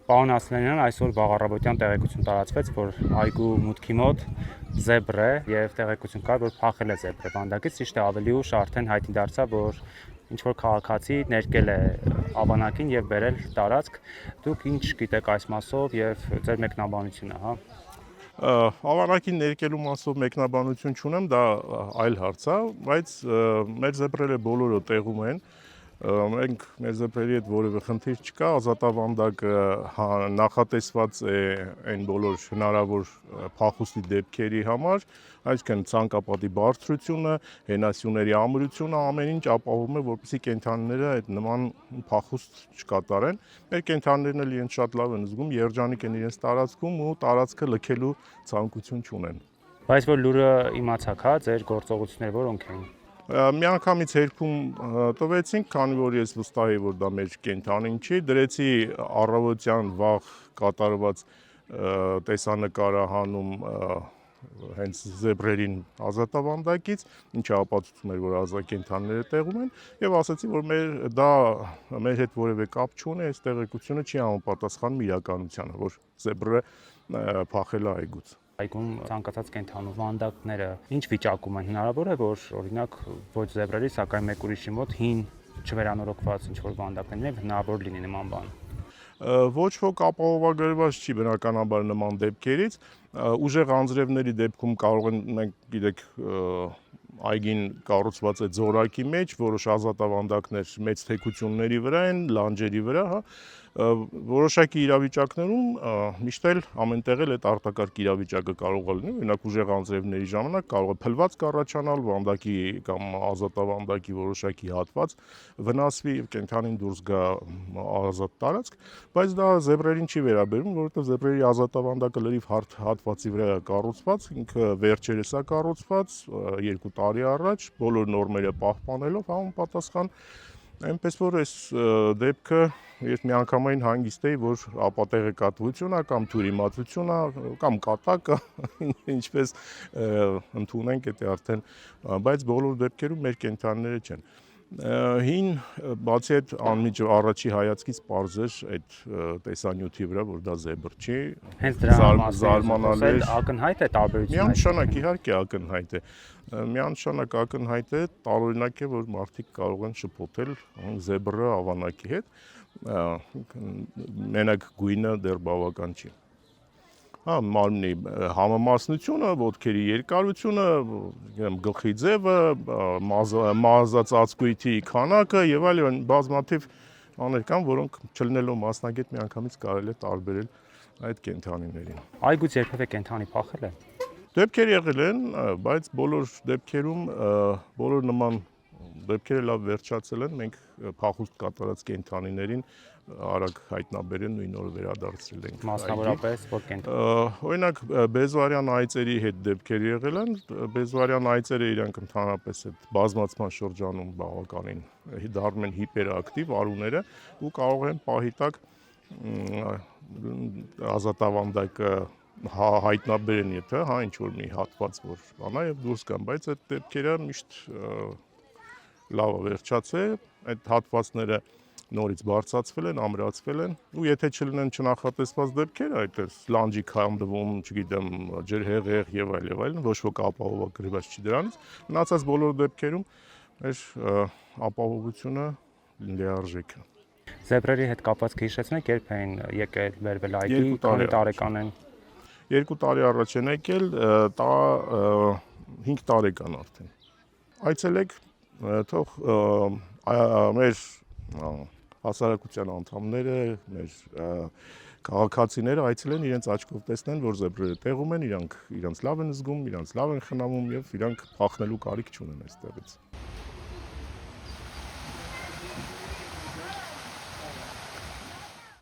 Պարոն Ասլանյան, այսօր վաղ առավոտյան տեղեկություն տարածվեց, որ այգու մուտքի մոտ զեբր է եւ տեղեկություն կար, որ փախել է զեբրը վանդակից, ճիշտ է ավելի ուշ արդեն հայտնի դարձավ, որ ինչ-որ քաղաքացի ներկել է ավանակին եւ բերել տարածք։ Դուք ինչ գիտեք այս մասով եւ ձեր մեկնաբանությունը, հա։ Ավանակին ներկելու մասով մեկնաբանություն չունեմ, դա այլ հարց է, բայց մեր զեբրերը բոլորը տեղում են։ Մենք մեր զեբրերի հետ որևէ խնդիր չկա, ազատավանդակը նախատեսված է այն բոլոր հնարավոր փախուստի դեպքերի համար, այսինքն ցանկապատի բարձրությունը, հենասյուների ամրությունը, ամեն ինչ ապահովում է, որպեսզի կենդանիները այդ նման փախուստ չկատարեն։ Մեր կենդանիներն էլ իրենց շատ լավ են զգում, երջանիկ են իրենց տարածքում ու տարածքը լքելու ցանկություն չունեն։ Բայց որ լուրը իմացաք, հա, ձեր գործողությունները որոնք էին։ Միանգամից հերքում տվեցինք, քանի որ ես վստահ եի, որ դա մեր կենդանին չի, դրեցի առավոտյան վաղ կատարված տեսանկարահանում հենց զեբրերին ազատավանդակից, ինչը ապացուցում էր, որ ազատկենդանիները տեղում են, եւ ասացի, որ մեր հետ որևէ կապ չունի, այս տեղեկությունը չի համապատասխանում իրականությանը, որ զեբրը փախել է այգուց։ Այգում ցանկացած կենդանու վանդակները ինչ վիճակում են, հնարավոր է, որ օրինակ ոչ զեբրերի, սակայն մեկ ուրիշի մոտ հին չվերանորոգված ինչ-որ վանդակներ լինեն, հնարավոր լինի նման բան։ Ոչ ոք ապահովագրված չի բնականաբար նման դեպքերից, ուժեղ անձրևների դեպքում կարող են, մենք գիտեք, այգին կառուցված է ձորակի մեջ, որոշ ազատավանդակներ մեծ թեքությունների վրա են, լանջերի վրա, հա, որոշակի իրավիճակներում միշտ էլ ամենտեղ էլ այդ արտակարգ իրավիճակը կարող է լինել, օրինակ ուժեղ անձրևների ժամանակ կարող է փլվածք առաջանալ, վանդակի կամ ազատավանդակի որոշակի հատված վնասվի եւ կենդանին դուրս գա ազատ տարածք, բայց դա զեբրերին չի վերաբերում, որովհետեւ զեբրերի ազատավանդակը լրիվ հարթ հատվածի վրա է կառուցված, ինքը վերջերս է կառուցված 2 տարի առաջ, բոլոր նորմերը պահպանելով համապատասխան, այնպես որ այս դեպքը ես միանգամայն հանգիստ էի, որ ապատեղեկատվություն է կամ թյուրիմացություն է կամ կատակ է, ինչպես ընդունենք դա արդեն, բայց բոլոր դեպքերում մեր կենդանիները չեն։ Հին բացի այդ անմիջ առաջի հայացքից պարզ էր այդ տեսանյութի վրա, որ դա զեբր չի, հենց դրա զարմանալ էր, ակնհայտ է տարբերությունը։ Միանշանակ իհարկե ակնհայտ է, միանշանակ ակնհայտ է, տարօրինակ է, որ մարդիկ կարող են շփոթել զեբրը ավանակի հետ, մենակ գույնը դեռ բավական չի։ Հա, մարմնի համամասնությունը, ոտքերի երկարությունը, գլխի ձևը, մազածածկույթի քանակը եւ այլն բազմաթիվ բաներ կան, որոնք չլինելով մասնագետ միանգամից կարելի է տարբերել այդ կենդանիներին։ Այգուց երբևէ կենդանի փախել է։ Դեպքեր եղել են, բայց բոլոր դեպքերում բոլոր նման դեպքերը լավ վերջացել են, մենք փախուստ կատարած կենդանիներին արագ հայտնաբերել նույն օրը վերադարձրել ենք։ Մասնավորապես որ կենդան։ Օրինակ բեզվարյան այծերի հետ դեպքեր եղել են, բեզվարյան այծերը իրանք ընդհանրապես այդ բազմացման շրջանում բավականին դառնում են հիպերակտիվ արուները ու կարող են պահի տակ ազատավանդակը հայտնաբերեն, եթե հա ինչ որ մի հատված որ բանա եւ դուրս գան, բայց այդ դեպքերը միշտ լավ վերջացել, այդ հատվածները նորից բարձրացվել են, ամրացվել են ու եթե չլինեն չնախատեսված դեպքեր, այդ լանջի քանդվում, չգիտեմ, ջրհեղեղ եւ այլն, ոչ ոք ապահովագրված չի դրանից, մնացած բոլոր դեպքերում մեր ապահովությունը լիարժեք է։ Զեբրերի հետ կապված կհիշեցնեք, երբ էին եկել վերվել այգի, քանի տարեկան են։ 2 տարի առաջ են եկել, 5 տարեկան արդեն։ Այցելեք, թող մեր հասարակության անդամները, մեր քաղաքացիները այցելեն իրենց աչքով տեսնեն, որ զեբրերը տեղում են, իրանք իրենց լավ են զգում, իրանք լավ են խնամում եւ իրանք փախնելու կարիք չունեն այստեղից։